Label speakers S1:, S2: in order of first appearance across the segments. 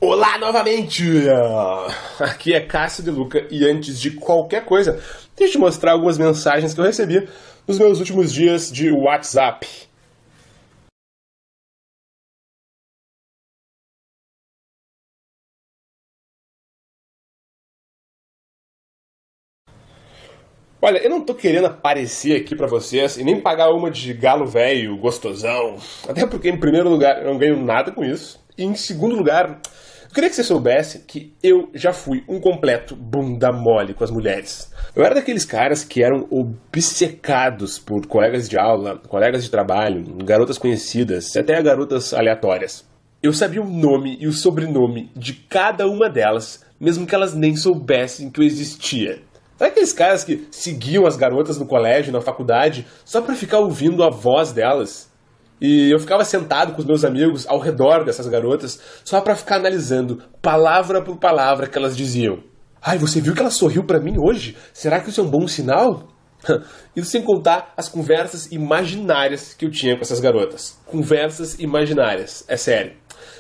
S1: Olá novamente! Aqui é Cássio De Luca e antes de qualquer coisa, deixa eu te mostrar algumas mensagens que eu recebi nos meus últimos dias de WhatsApp. Olha, eu não tô querendo aparecer aqui pra vocês e nem pagar uma de galo velho, gostosão. Até porque, em primeiro lugar, eu não ganho nada com isso. E em segundo lugar, eu queria que você soubesse que eu já fui um completo bunda mole com as mulheres. Eu era daqueles caras que eram obcecados por colegas de aula, colegas de trabalho, garotas conhecidas, até garotas aleatórias. Eu sabia o nome e o sobrenome de cada uma delas, mesmo que elas nem soubessem que eu existia. Sabe aqueles caras que seguiam as garotas no colégio, na faculdade, só pra ficar ouvindo a voz delas? E eu ficava sentado com os meus amigos ao redor dessas garotas, só pra ficar analisando, palavra por palavra, que elas diziam. Ai, você viu que ela sorriu pra mim hoje? Será que isso é um bom sinal? Isso sem contar as conversas imaginárias que eu tinha com essas garotas. Conversas imaginárias, é sério.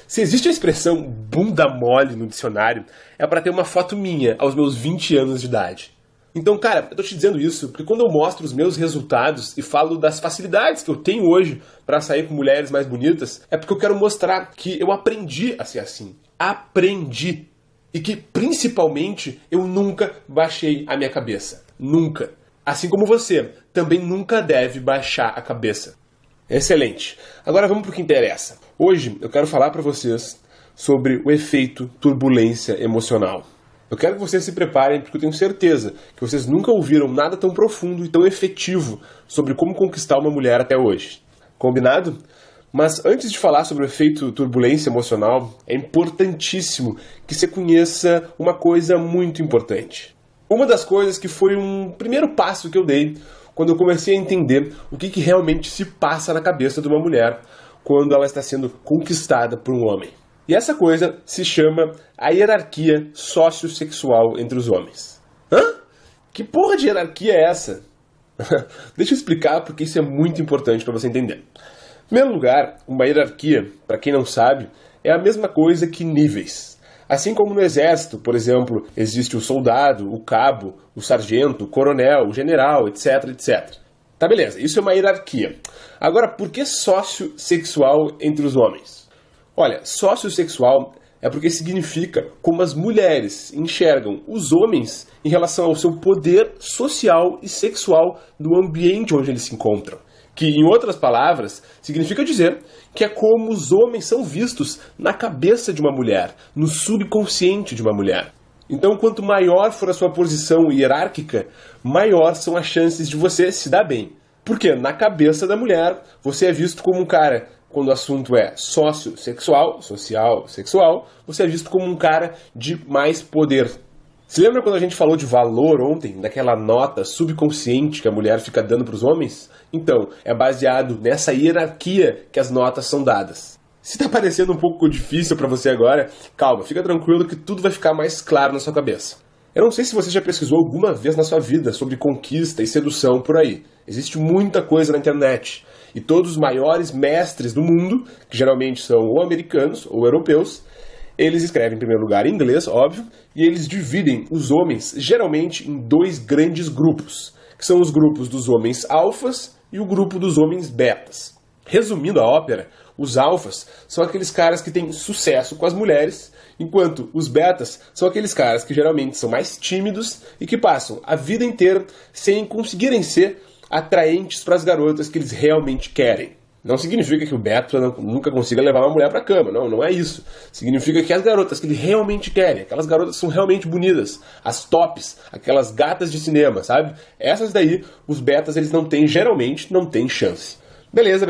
S1: Se existe a expressão bunda mole no dicionário, é pra ter uma foto minha aos meus 20 anos de idade. Então, cara, eu tô te dizendo isso porque quando eu mostro os meus resultados e falo das facilidades que eu tenho hoje pra sair com mulheres mais bonitas, é porque eu quero mostrar que eu aprendi a ser assim. Aprendi. E que, principalmente, eu nunca baixei a minha cabeça. Nunca. Assim como você, também nunca deve baixar a cabeça. Excelente. Agora vamos pro que interessa. Hoje eu quero falar pra vocês sobre o efeito turbulência emocional. Eu quero que vocês se preparem, porque eu tenho certeza que vocês nunca ouviram nada tão profundo e tão efetivo sobre como conquistar uma mulher até hoje. Combinado? Mas antes de falar sobre o efeito turbulência emocional, é importantíssimo que você conheça uma coisa muito importante. Uma das coisas que foi um primeiro passo que eu dei quando eu comecei a entender o que realmente se passa na cabeça de uma mulher quando ela está sendo conquistada por um homem. E essa coisa se chama a hierarquia sociossexual entre os homens. Hã? Que porra de hierarquia é essa? Deixa eu explicar porque isso é muito importante para você entender. Em primeiro lugar, uma hierarquia, para quem não sabe, é a mesma coisa que níveis. Assim como no exército, por exemplo, existe o soldado, o cabo, o sargento, o coronel, o general, etc, etc. Tá, beleza, isso é uma hierarquia. Agora, por que sociossexual entre os homens? Olha, sociossexual é porque significa como as mulheres enxergam os homens em relação ao seu poder social e sexual no ambiente onde eles se encontram. Que, em outras palavras, significa dizer que é como os homens são vistos na cabeça de uma mulher, no subconsciente de uma mulher. Então, quanto maior for a sua posição hierárquica, maior são as chances de você se dar bem. Porque na cabeça da mulher, você é visto como um cara, quando o assunto é sociossexual, social, sexual, você é visto como um cara de mais poder. Se lembra quando a gente falou de valor ontem, daquela nota subconsciente que a mulher fica dando para os homens? Então, é baseado nessa hierarquia que as notas são dadas. Se está parecendo um pouco difícil para você agora, calma, fica tranquilo que tudo vai ficar mais claro na sua cabeça. Eu não sei se você já pesquisou alguma vez na sua vida sobre conquista e sedução por aí. Existe muita coisa na internet. E todos os maiores mestres do mundo, que geralmente são ou americanos ou europeus, eles escrevem em primeiro lugar em inglês, óbvio, e eles dividem os homens geralmente em dois grandes grupos, que são os grupos dos homens alfas e o grupo dos homens betas. Resumindo a ópera, os alfas são aqueles caras que têm sucesso com as mulheres, enquanto os betas são aqueles caras que geralmente são mais tímidos e que passam a vida inteira sem conseguirem ser atraentes para as garotas que eles realmente querem. Não significa que o beta nunca consiga levar uma mulher para a cama, não é isso. Significa que as garotas que ele realmente querem, aquelas garotas que são realmente bonitas, as tops, aquelas gatas de cinema, sabe? Essas daí, os betas eles geralmente não têm chance. Beleza.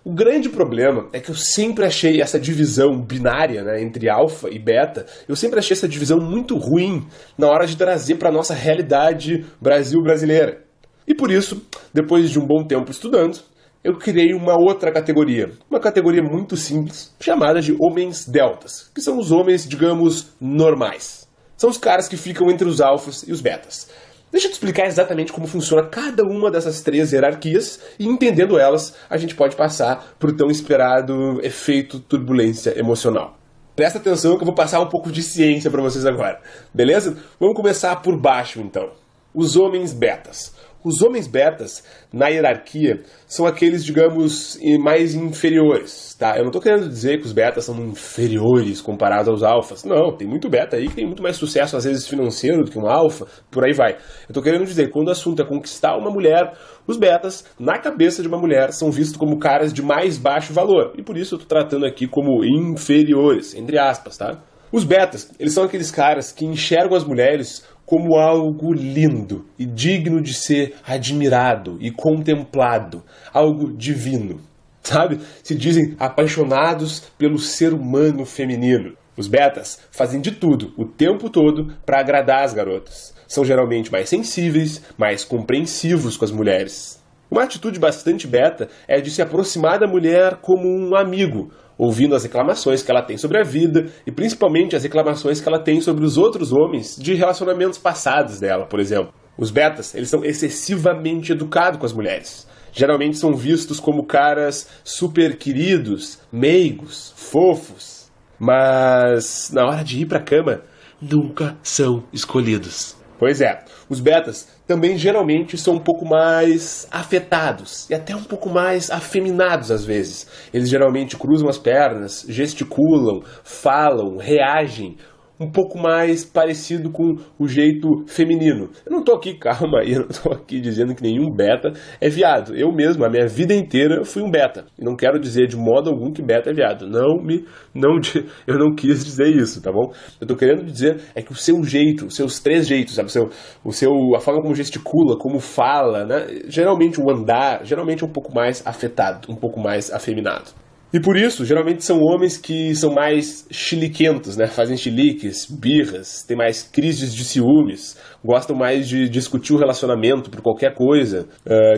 S1: O grande problema é que eu sempre achei essa divisão binária, né, entre alfa e beta, eu sempre achei essa divisão muito ruim na hora de trazer para a nossa realidade Brasil brasileira. E por isso, depois de um bom tempo estudando, eu criei uma outra categoria, uma categoria muito simples, chamada de homens deltas, que são os homens, digamos, normais. São os caras que ficam entre os alfas e os betas. Deixa eu te explicar exatamente como funciona cada uma dessas três hierarquias e, entendendo elas, a gente pode passar para o tão esperado efeito turbulência emocional. Presta atenção que eu vou passar um pouco de ciência para vocês agora, beleza? Vamos começar por baixo, então. Os homens betas. Os homens betas, na hierarquia, são aqueles, digamos, mais inferiores, tá? Eu não estou querendo dizer que os betas são inferiores comparados aos alfas. Não, tem muito beta aí que tem muito mais sucesso, às vezes, financeiro do que um alfa, por aí vai. Eu estou querendo dizer que quando o assunto é conquistar uma mulher, os betas, na cabeça de uma mulher, são vistos como caras de mais baixo valor. E por isso eu estou tratando aqui como inferiores, entre aspas, tá? Os betas, eles são aqueles caras que enxergam as mulheres como algo lindo e digno de ser admirado e contemplado, algo divino, sabe? Se dizem apaixonados pelo ser humano feminino. Os betas fazem de tudo, o tempo todo, para agradar as garotas. São geralmente mais sensíveis, mais compreensivos com as mulheres. Uma atitude bastante beta é de se aproximar da mulher como um amigo, ouvindo as reclamações que ela tem sobre a vida e principalmente as reclamações que ela tem sobre os outros homens de relacionamentos passados dela, por exemplo. Os betas, eles são excessivamente educados com as mulheres. Geralmente são vistos como caras super queridos, meigos, fofos, mas na hora de ir pra cama, nunca são escolhidos. Pois é, os betas também geralmente são um pouco mais afetados e até um pouco mais afeminados às vezes. Eles geralmente cruzam as pernas, gesticulam, falam, reagem, um pouco mais parecido com o jeito feminino. Eu não tô aqui, calma aí, eu não tô aqui dizendo que nenhum beta é viado. Eu mesmo, a minha vida inteira, fui um beta. E não quero dizer de modo algum que beta é viado. Eu não quis dizer isso, tá bom? Eu tô querendo dizer é que o seu jeito, os seus três jeitos, sabe? A forma como gesticula, como fala, né? Geralmente o andar, geralmente é um pouco mais afetado, um pouco mais afeminado. E por isso, geralmente são homens que são mais chiliquentos, né? Fazem chiliques, birras, têm mais crises de ciúmes, gostam mais de discutir o relacionamento por qualquer coisa,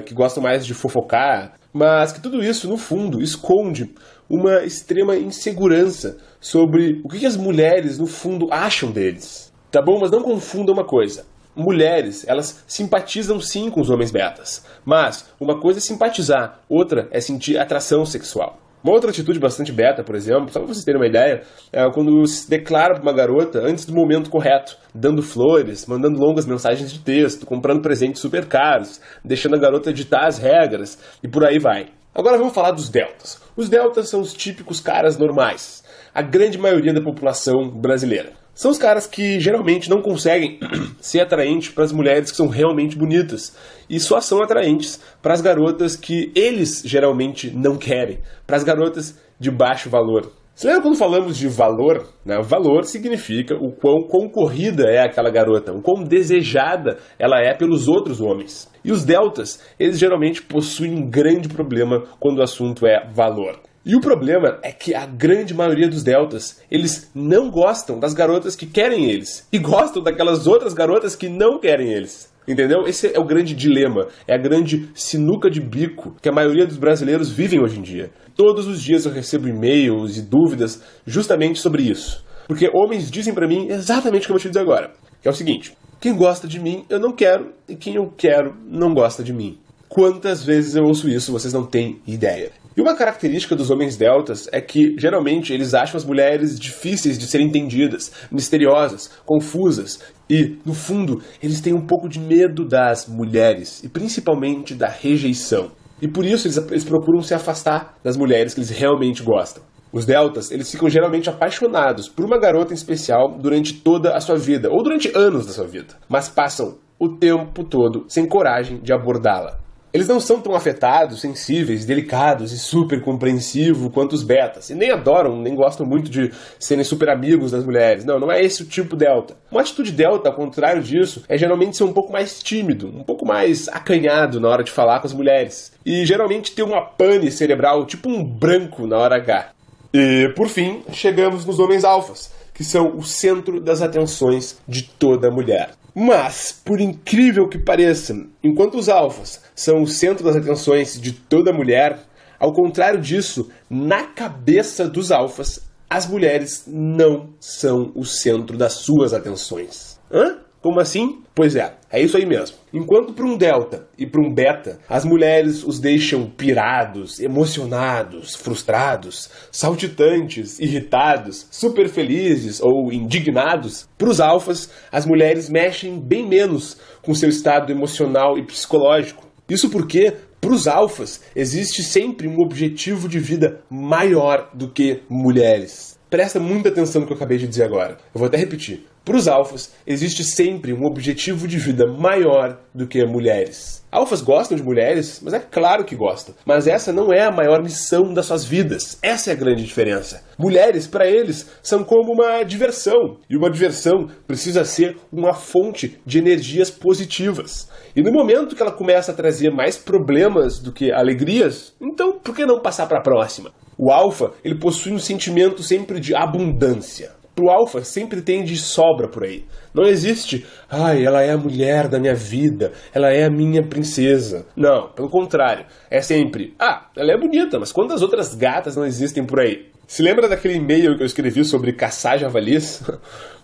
S1: que gostam mais de fofocar, mas que tudo isso, no fundo, esconde uma extrema insegurança sobre o que as mulheres, no fundo, acham deles. Tá bom? Mas não confunda uma coisa. Mulheres, elas simpatizam sim com os homens betas, mas uma coisa é simpatizar, outra é sentir atração sexual. Uma outra atitude bastante beta, por exemplo, só para vocês terem uma ideia, é quando se declara para uma garota antes do momento correto, dando flores, mandando longas mensagens de texto, comprando presentes super caros, deixando a garota ditar as regras e por aí vai. Agora vamos falar dos deltas. Os deltas são os típicos caras normais, a grande maioria da população brasileira. São os caras que geralmente não conseguem ser atraentes para as mulheres que são realmente bonitas e só são atraentes para as garotas que eles geralmente não querem, para as garotas de baixo valor. Você lembra quando falamos de valor? Né? Valor significa o quão concorrida é aquela garota, o quão desejada ela é pelos outros homens. E os deltas, eles geralmente possuem um grande problema quando o assunto é valor. E o problema é que a grande maioria dos deltas, eles não gostam das garotas que querem eles. E gostam daquelas outras garotas que não querem eles. Entendeu? Esse é o grande dilema. É a grande sinuca de bico que a maioria dos brasileiros vivem hoje em dia. Todos os dias eu recebo e-mails e dúvidas justamente sobre isso. Porque homens dizem pra mim exatamente o que eu vou te dizer agora. Que é o seguinte. Quem gosta de mim, eu não quero. E quem eu quero, não gosta de mim. Quantas vezes eu ouço isso, vocês não têm ideia. E uma característica dos homens deltas é que, geralmente, eles acham as mulheres difíceis de serem entendidas, misteriosas, confusas e, no fundo, eles têm um pouco de medo das mulheres e, principalmente, da rejeição. E por isso eles procuram se afastar das mulheres que eles realmente gostam. Os deltas, eles ficam geralmente apaixonados por uma garota em especial durante toda a sua vida, ou durante anos da sua vida, mas passam o tempo todo sem coragem de abordá-la. Eles não são tão afetados, sensíveis, delicados e super compreensivos quanto os betas. E nem adoram, nem gostam muito de serem super amigos das mulheres. Não é esse o tipo delta. Uma atitude delta, ao contrário disso, é geralmente ser um pouco mais tímido, um pouco mais acanhado na hora de falar com as mulheres. E geralmente ter uma pane cerebral, tipo um branco na hora H. E, por fim, chegamos nos homens alfas, que são o centro das atenções de toda mulher. Mas, por incrível que pareça, enquanto os alfas são o centro das atenções de toda mulher, ao contrário disso, na cabeça dos alfas, as mulheres não são o centro das suas atenções. Hã? Como assim? Pois é isso aí mesmo. Enquanto para um delta e para um beta, as mulheres os deixam pirados, emocionados, frustrados, saltitantes, irritados, super felizes ou indignados, para os alfas, as mulheres mexem bem menos com seu estado emocional e psicológico. Isso porque, para os alfas, existe sempre um objetivo de vida maior do que mulheres. Presta muita atenção no que eu acabei de dizer agora. Eu vou até repetir. Para os alfas, existe sempre um objetivo de vida maior do que mulheres. Alfas gostam de mulheres, mas é claro que gostam. Mas essa não é a maior missão das suas vidas. Essa é a grande diferença. Mulheres, para eles, são como uma diversão. E uma diversão precisa ser uma fonte de energias positivas. E no momento que ela começa a trazer mais problemas do que alegrias, então por que não passar para a próxima? O alfa, ele possui um sentimento sempre de abundância. Pro alfa sempre tem de sobra por aí. Não existe, ela é a mulher da minha vida, ela é a minha princesa. Não, pelo contrário. É sempre, ela é bonita, mas quantas outras gatas não existem por aí? Se lembra daquele e-mail que eu escrevi sobre caçar javalis?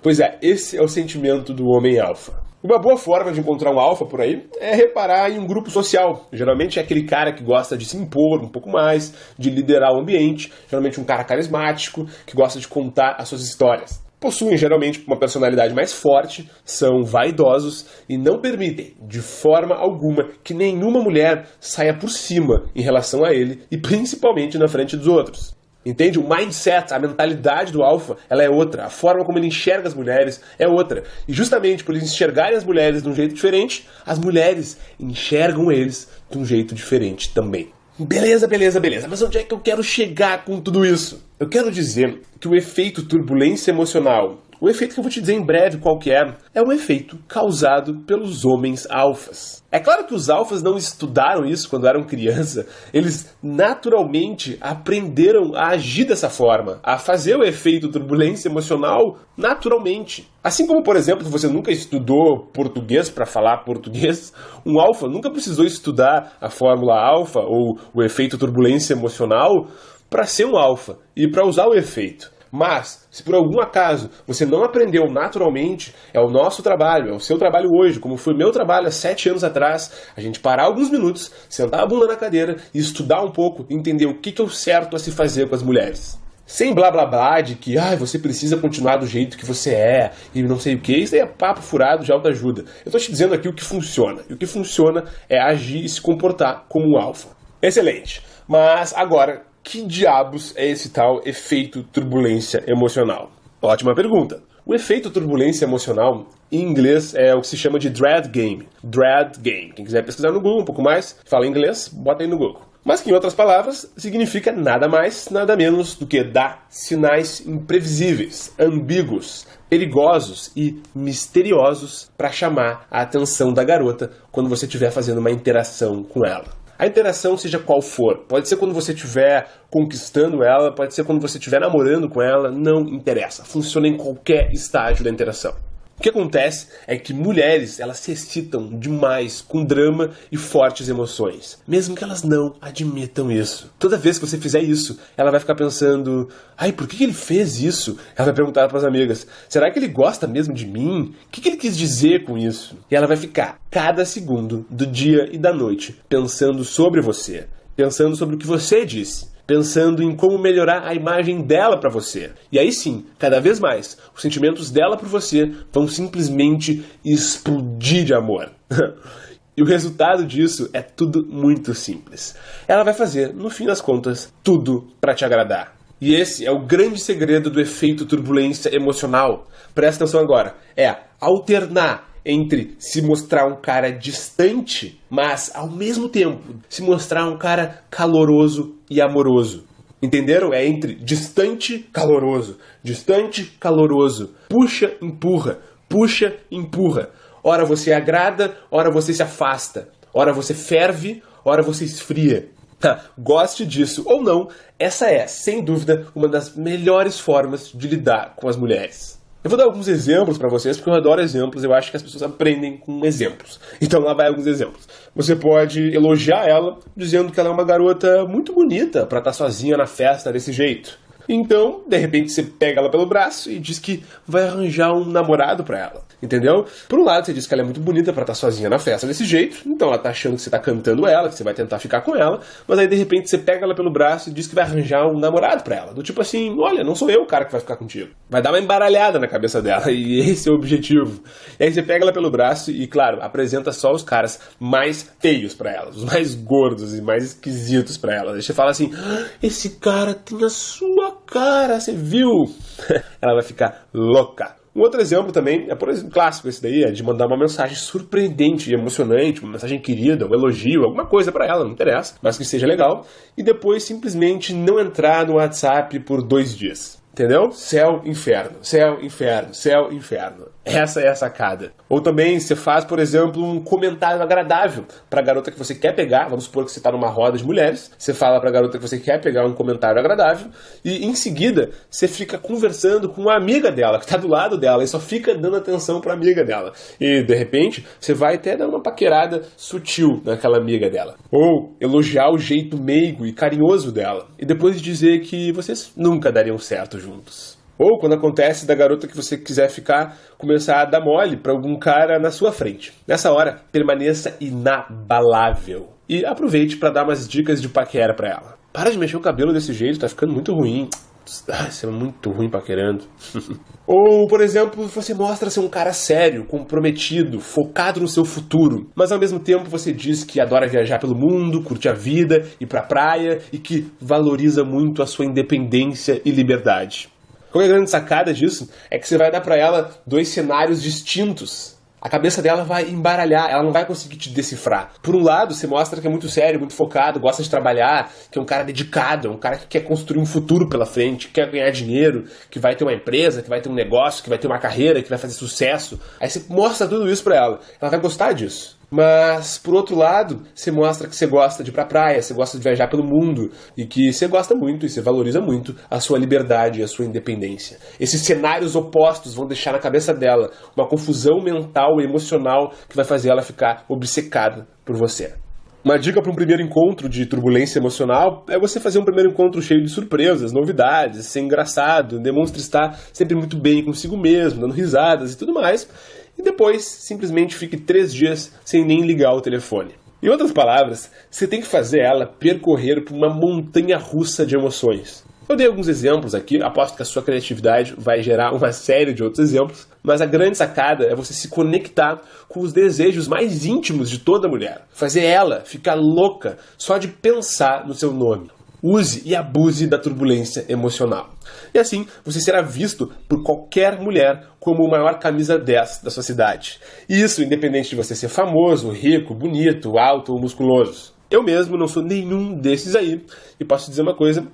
S1: Pois é, esse é o sentimento do homem alfa. Uma boa forma de encontrar um alfa por aí é reparar em um grupo social. Geralmente é aquele cara que gosta de se impor um pouco mais, de liderar o ambiente. Geralmente um cara carismático, que gosta de contar as suas histórias. Possuem geralmente uma personalidade mais forte, são vaidosos e não permitem, de forma alguma, que nenhuma mulher saia por cima em relação a ele e principalmente na frente dos outros. Entende? O mindset, a mentalidade do alfa, ela é outra. A forma como ele enxerga as mulheres é outra. E justamente por eles enxergarem as mulheres de um jeito diferente, as mulheres enxergam eles de um jeito diferente também. Beleza. Mas onde é que eu quero chegar com tudo isso? Eu quero dizer que o efeito turbulência emocional, o efeito que eu vou te dizer em breve qual que é um efeito causado pelos homens alfas. É claro que os alfas não estudaram isso quando eram criança. Eles naturalmente aprenderam a agir dessa forma, a fazer o efeito turbulência emocional naturalmente. Assim como, por exemplo, você nunca estudou português para falar português, um alfa nunca precisou estudar a fórmula alfa ou o efeito turbulência emocional para ser um alfa e para usar o efeito. Mas, se por algum acaso você não aprendeu naturalmente, é o nosso trabalho, é o seu trabalho hoje, como foi meu trabalho há 7 anos atrás, a gente parar alguns minutos, sentar a bunda na cadeira e estudar um pouco, entender o que é o certo a se fazer com as mulheres. Sem blá blá blá de que você precisa continuar do jeito que você é e não sei o que, isso aí é papo furado de autoajuda. Eu estou te dizendo aqui o que funciona, e o que funciona é agir e se comportar como um alfa. Excelente, mas agora, que diabos é esse tal efeito turbulência emocional? Ótima pergunta. O efeito turbulência emocional, em inglês, é o que se chama de dread game. Dread game. Quem quiser pesquisar no Google um pouco mais, fala inglês, bota aí no Google. Mas que, em outras palavras, significa nada mais, nada menos do que dar sinais imprevisíveis, ambíguos, perigosos e misteriosos para chamar a atenção da garota quando você estiver fazendo uma interação com ela. A interação, seja qual for, pode ser quando você estiver conquistando ela, pode ser quando você estiver namorando com ela, não interessa. Funciona em qualquer estágio da interação. O que acontece é que mulheres, elas se excitam demais com drama e fortes emoções, mesmo que elas não admitam isso. Toda vez que você fizer isso, ela vai ficar pensando, por que ele fez isso? Ela vai perguntar para as amigas, será que ele gosta mesmo de mim? O que ele quis dizer com isso? E ela vai ficar cada segundo do dia e da noite pensando sobre você, pensando sobre o que você disse, pensando em como melhorar a imagem dela para você. E aí sim, cada vez mais, os sentimentos dela por você vão simplesmente explodir de amor. E o resultado disso é tudo muito simples. Ela vai fazer, no fim das contas, tudo para te agradar. E esse é o grande segredo do efeito turbulência emocional. Presta atenção agora. É alternar entre se mostrar um cara distante, mas ao mesmo tempo se mostrar um cara caloroso e amoroso. Entenderam? É entre distante, caloroso. Distante, caloroso. Puxa, empurra. Puxa, empurra. Ora você agrada, ora você se afasta. Ora você ferve, ora você esfria. Goste disso ou não, essa é, sem dúvida, uma das melhores formas de lidar com as mulheres. Eu vou dar alguns exemplos para vocês, porque eu adoro exemplos, eu acho que as pessoas aprendem com exemplos. Então lá vai alguns exemplos. Você pode elogiar ela, dizendo que ela é uma garota muito bonita para estar sozinha na festa desse jeito. Então, de repente, você pega ela pelo braço e diz que vai arranjar um namorado pra ela. Entendeu? Por um lado, você diz que ela é muito bonita pra estar sozinha na festa desse jeito, então ela tá achando que você tá cantando ela, que você vai tentar ficar com ela, mas aí de repente você pega ela pelo braço e diz que vai arranjar um namorado pra ela. Do tipo assim, olha, não sou eu o cara que vai ficar contigo. Vai dar uma embaralhada na cabeça dela, e esse é o objetivo. E aí você pega ela pelo braço e, claro, apresenta só os caras mais feios pra ela, os mais gordos e mais esquisitos pra ela. Aí você fala assim, esse cara tem a sua cara, você viu? Ela vai ficar louca. Um outro exemplo também, por exemplo, clássico esse daí, é de mandar uma mensagem surpreendente e emocionante, uma mensagem querida, um elogio, alguma coisa pra ela, não interessa, mas que seja legal, e depois simplesmente não entrar no WhatsApp por 2 dias. Entendeu? Céu, inferno, céu, inferno, céu, inferno. Essa é a sacada. Ou também você faz, por exemplo, um comentário agradável pra garota que você quer pegar. Vamos supor que você tá numa roda de mulheres. Você fala pra garota que você quer pegar um comentário agradável. E em seguida, você fica conversando com uma amiga dela, que tá do lado dela. E só fica dando atenção pra amiga dela. E, de repente, você vai até dar uma paquerada sutil naquela amiga dela. Ou elogiar o jeito meigo e carinhoso dela. E depois dizer que vocês nunca dariam certo juntos. Ou quando acontece da garota que você quiser ficar, começar a dar mole pra algum cara na sua frente. Nessa hora, permaneça inabalável. E aproveite pra dar umas dicas de paquera pra ela. Para de mexer o cabelo desse jeito, tá ficando muito ruim. Você é muito ruim paquerando. Ou, por exemplo, você mostra ser um cara sério, comprometido, focado no seu futuro, mas ao mesmo tempo você diz que adora viajar pelo mundo, curte a vida, ir pra praia e que valoriza muito a sua independência e liberdade. Qual é a grande sacada disso? É que você vai dar pra ela 2 cenários distintos. A cabeça dela vai embaralhar, ela não vai conseguir te decifrar. Por um lado, você mostra que é muito sério, muito focado, gosta de trabalhar, que é um cara dedicado, é um cara que quer construir um futuro pela frente, que quer ganhar dinheiro, que vai ter uma empresa, que vai ter um negócio, que vai ter uma carreira, que vai fazer sucesso. Aí você mostra tudo isso pra ela. Ela vai gostar disso. Mas, por outro lado, você mostra que você gosta de ir pra praia, você gosta de viajar pelo mundo, e que você gosta muito e você valoriza muito a sua liberdade e a sua independência. Esses cenários opostos vão deixar na cabeça dela uma confusão mental e emocional que vai fazer ela ficar obcecada por você. Uma dica para um primeiro encontro de turbulência emocional é você fazer um primeiro encontro cheio de surpresas, novidades, ser engraçado, demonstre estar sempre muito bem consigo mesmo, dando risadas e tudo mais. E depois, simplesmente fique 3 dias sem nem ligar o telefone. Em outras palavras, você tem que fazer ela percorrer por uma montanha russa de emoções. Eu dei alguns exemplos aqui, aposto que a sua criatividade vai gerar uma série de outros exemplos, mas a grande sacada é você se conectar com os desejos mais íntimos de toda mulher. Fazer ela ficar louca só de pensar no seu nome. Use e abuse da turbulência emocional. E assim, você será visto por qualquer mulher como o maior camisa 10 da sua cidade. E isso independente de você ser famoso, rico, bonito, alto ou musculoso. Eu mesmo não sou nenhum desses aí. E posso te dizer uma coisa,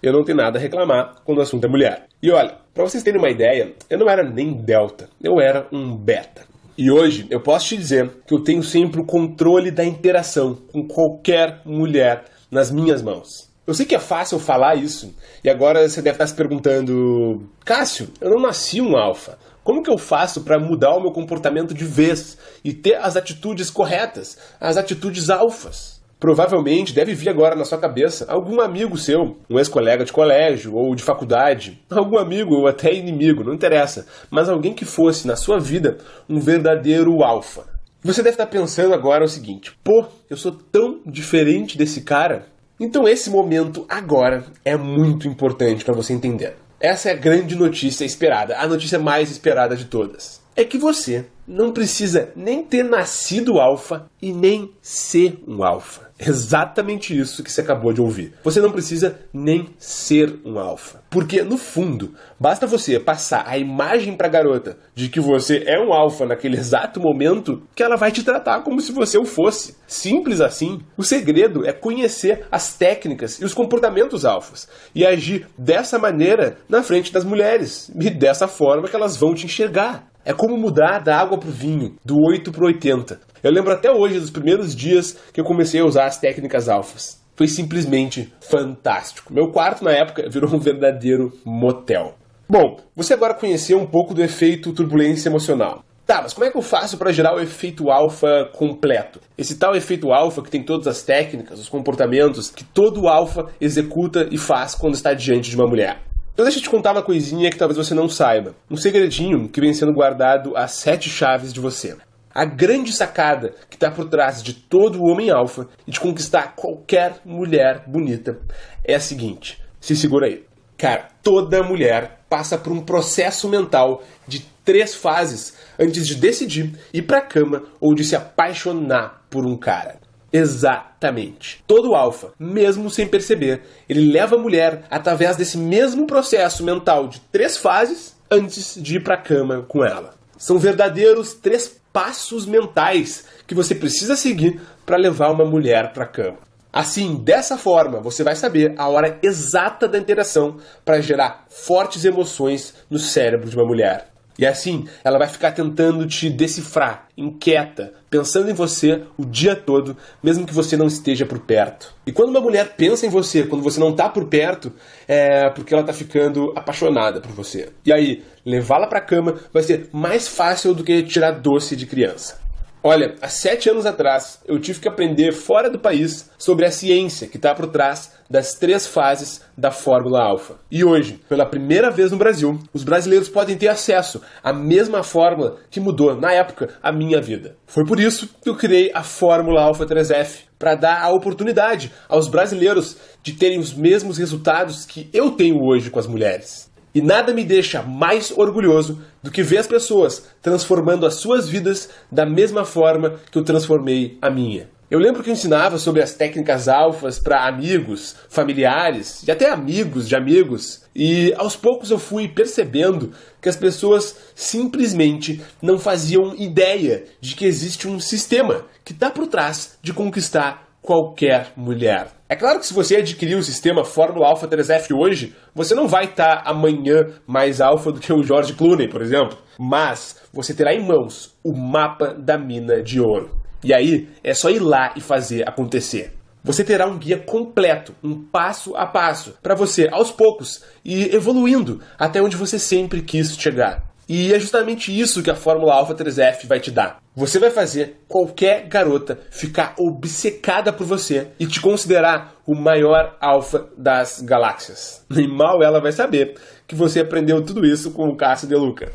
S1: eu não tenho nada a reclamar quando o assunto é mulher. E olha, para vocês terem uma ideia, eu não era nem delta, eu era um beta. E hoje eu posso te dizer que eu tenho sempre o controle da interação com qualquer mulher nas minhas mãos. Eu sei que é fácil falar isso, e agora você deve estar se perguntando, Cássio, eu não nasci um alfa. Como que eu faço para mudar o meu comportamento de vez e ter as atitudes corretas, as atitudes alfas? Provavelmente deve vir agora na sua cabeça algum amigo seu, um ex-colega de colégio ou de faculdade, algum amigo ou até inimigo, não interessa, mas alguém que fosse na sua vida um verdadeiro alfa. Você deve estar pensando agora o seguinte, pô, eu sou tão diferente desse cara. Então esse momento agora é muito importante para você entender. Essa é a grande notícia esperada, a notícia mais esperada de todas. É que você não precisa nem ter nascido alfa e nem ser um alfa. Exatamente isso que você acabou de ouvir. Você não precisa nem ser um alfa. Porque, no fundo, basta você passar a imagem pra garota de que você é um alfa naquele exato momento que ela vai te tratar como se você o fosse. Simples assim. O segredo é conhecer as técnicas e os comportamentos alfas e agir dessa maneira na frente das mulheres e dessa forma que elas vão te enxergar. É como mudar da água pro vinho, do 8 pro 80. Eu lembro até hoje dos primeiros dias que eu comecei a usar as técnicas alfas. Foi simplesmente fantástico. Meu quarto, na época, virou um verdadeiro motel. Bom, você agora conheceu um pouco do efeito turbulência emocional. Tá, mas como é que eu faço para gerar o efeito alfa completo? Esse tal efeito alfa que tem todas as técnicas, os comportamentos que todo alfa executa e faz quando está diante de uma mulher. Então deixa eu te contar uma coisinha que talvez você não saiba. Um segredinho que vem sendo guardado às 7 chaves de você. A grande sacada que está por trás de todo homem alfa e de conquistar qualquer mulher bonita é a seguinte. Se segura aí. Cara, toda mulher passa por um processo mental de 3 fases antes de decidir ir pra cama ou de se apaixonar por um cara. Exatamente. Todo alfa, mesmo sem perceber, ele leva a mulher através desse mesmo processo mental de 3 fases antes de ir pra cama com ela. São verdadeiros 3 passos mentais que você precisa seguir para levar uma mulher pra cama. Assim, dessa forma, você vai saber a hora exata da interação para gerar fortes emoções no cérebro de uma mulher. E assim, ela vai ficar tentando te decifrar, inquieta, pensando em você o dia todo, mesmo que você não esteja por perto. E quando uma mulher pensa em você, quando você não está por perto, é porque ela está ficando apaixonada por você. E aí, levá-la para a cama vai ser mais fácil do que tirar doce de criança. Olha, há 7 anos atrás, eu tive que aprender fora do país sobre a ciência que está por trás das 3 fases da Fórmula Alfa. E hoje, pela primeira vez no Brasil, os brasileiros podem ter acesso à mesma fórmula que mudou, na época, a minha vida. Foi por isso que eu criei a Fórmula Alfa 3F, para dar a oportunidade aos brasileiros de terem os mesmos resultados que eu tenho hoje com as mulheres. E nada me deixa mais orgulhoso do que ver as pessoas transformando as suas vidas da mesma forma que eu transformei a minha. Eu lembro que eu ensinava sobre as técnicas alfas para amigos, familiares e até amigos de amigos. E aos poucos eu fui percebendo que as pessoas simplesmente não faziam ideia de que existe um sistema que está por trás de conquistar qualquer mulher. É claro que se você adquirir o sistema Fórmula Alfa 3F hoje, você não vai estar amanhã mais alfa do que o George Clooney, por exemplo. Mas você terá em mãos o mapa da mina de ouro. E aí é só ir lá e fazer acontecer. Você terá um guia completo, um passo a passo, para você, aos poucos, ir evoluindo até onde você sempre quis chegar. E é justamente isso que a Fórmula Alfa 3F vai te dar. Você vai fazer qualquer garota ficar obcecada por você e te considerar o maior alfa das galáxias. Nem mal ela vai saber que você aprendeu tudo isso com o Cássio De Luca.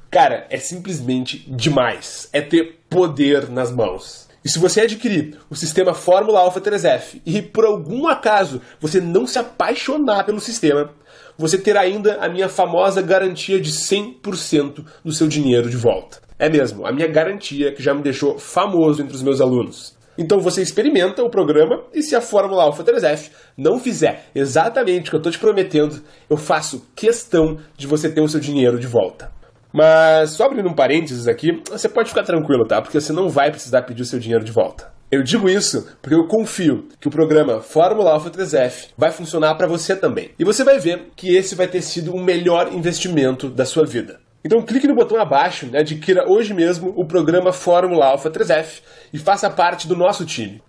S1: Cara, é simplesmente demais. É ter poder nas mãos. E se você adquirir o sistema Fórmula Alfa 3F e por algum acaso você não se apaixonar pelo sistema, você terá ainda a minha famosa garantia de 100% do seu dinheiro de volta. É mesmo, a minha garantia que já me deixou famoso entre os meus alunos. Então você experimenta o programa e se a Fórmula Alfa 3F não fizer exatamente o que eu estou te prometendo, eu faço questão de você ter o seu dinheiro de volta. Mas só abrindo um parênteses aqui, você pode ficar tranquilo, tá? Porque você não vai precisar pedir o seu dinheiro de volta. Eu digo isso porque eu confio que o programa Fórmula Alfa 3F vai funcionar para você também. E você vai ver que esse vai ter sido o melhor investimento da sua vida. Então clique no botão abaixo e adquira hoje mesmo o programa Fórmula Alfa 3F e faça parte do nosso time.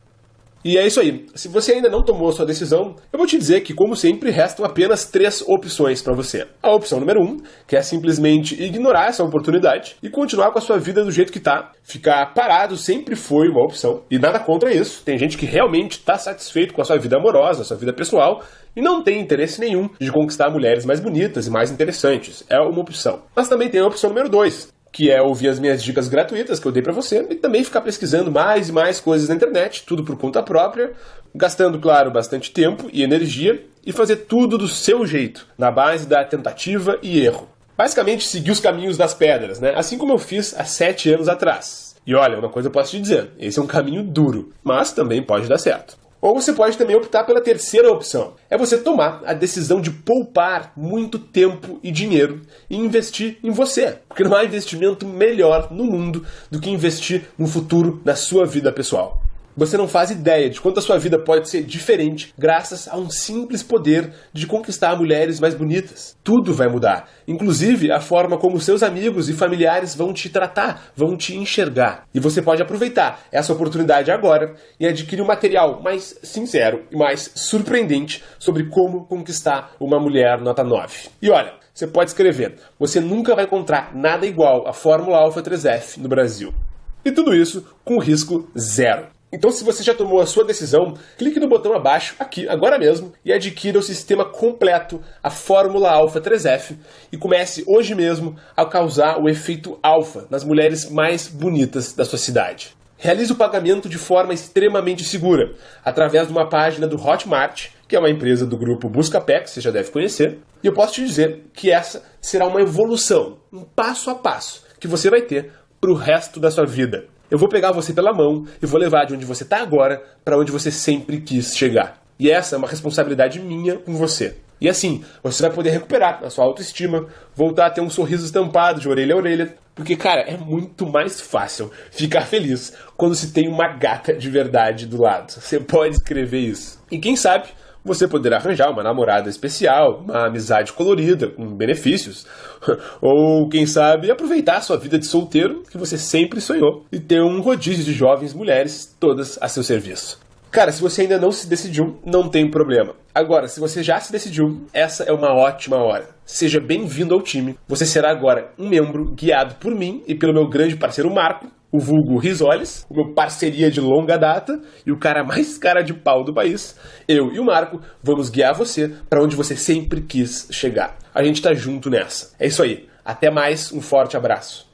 S1: E é isso aí. Se você ainda não tomou sua decisão, eu vou te dizer que, como sempre, restam apenas 3 opções para você. A opção número 1, que é simplesmente ignorar essa oportunidade e continuar com a sua vida do jeito que tá. Ficar parado sempre foi uma opção. E nada contra isso. Tem gente que realmente está satisfeito com a sua vida amorosa, a sua vida pessoal, e não tem interesse nenhum de conquistar mulheres mais bonitas e mais interessantes. É uma opção. Mas também tem a opção número 2. Que é ouvir as minhas dicas gratuitas que eu dei pra você e também ficar pesquisando mais e mais coisas na internet, tudo por conta própria, gastando, claro, bastante tempo e energia e fazer tudo do seu jeito, na base da tentativa e erro. Basicamente, seguir os caminhos das pedras, né? Assim como eu fiz há 7 anos atrás. E olha, uma coisa eu posso te dizer, esse é um caminho duro, mas também pode dar certo. Ou você pode também optar pela terceira opção. É você tomar a decisão de poupar muito tempo e dinheiro e investir em você. Porque não há investimento melhor no mundo do que investir no futuro da sua vida pessoal. Você não faz ideia de quanto a sua vida pode ser diferente graças a um simples poder de conquistar mulheres mais bonitas. Tudo vai mudar, inclusive a forma como seus amigos e familiares vão te tratar, vão te enxergar. E você pode aproveitar essa oportunidade agora e adquirir um material mais sincero e mais surpreendente sobre como conquistar uma mulher nota 9. E olha, você pode escrever: você nunca vai encontrar nada igual à Fórmula Alpha 3F no Brasil. E tudo isso com risco zero. Então, se você já tomou a sua decisão, clique no botão abaixo, aqui, agora mesmo, e adquira o sistema completo, a Fórmula Alpha 3F, e comece hoje mesmo a causar o efeito alfa nas mulheres mais bonitas da sua cidade. Realize o pagamento de forma extremamente segura, através de uma página do Hotmart, que é uma empresa do grupo Buscapé, que você já deve conhecer, e eu posso te dizer que essa será uma evolução, um passo a passo, que você vai ter para o resto da sua vida. Eu vou pegar você pela mão e vou levar de onde você está agora para onde você sempre quis chegar. E essa é uma responsabilidade minha com você. E assim, você vai poder recuperar a sua autoestima, voltar a ter um sorriso estampado de orelha a orelha, porque, cara, é muito mais fácil ficar feliz quando se tem uma gata de verdade do lado. Você pode escrever isso. E quem sabe, você poderá arranjar uma namorada especial, uma amizade colorida, com benefícios. Ou, quem sabe, aproveitar a sua vida de solteiro, que você sempre sonhou, e ter um rodízio de jovens mulheres, todas a seu serviço. Cara, se você ainda não se decidiu, não tem problema. Agora, se você já se decidiu, essa é uma ótima hora. Seja bem-vindo ao time. Você será agora um membro guiado por mim e pelo meu grande parceiro Marco, o vulgo Risoles, o meu parceria de longa data e o cara mais cara de pau do país. Eu e o Marco vamos guiar você para onde você sempre quis chegar. A gente tá junto nessa. É isso aí. Até mais, um forte abraço.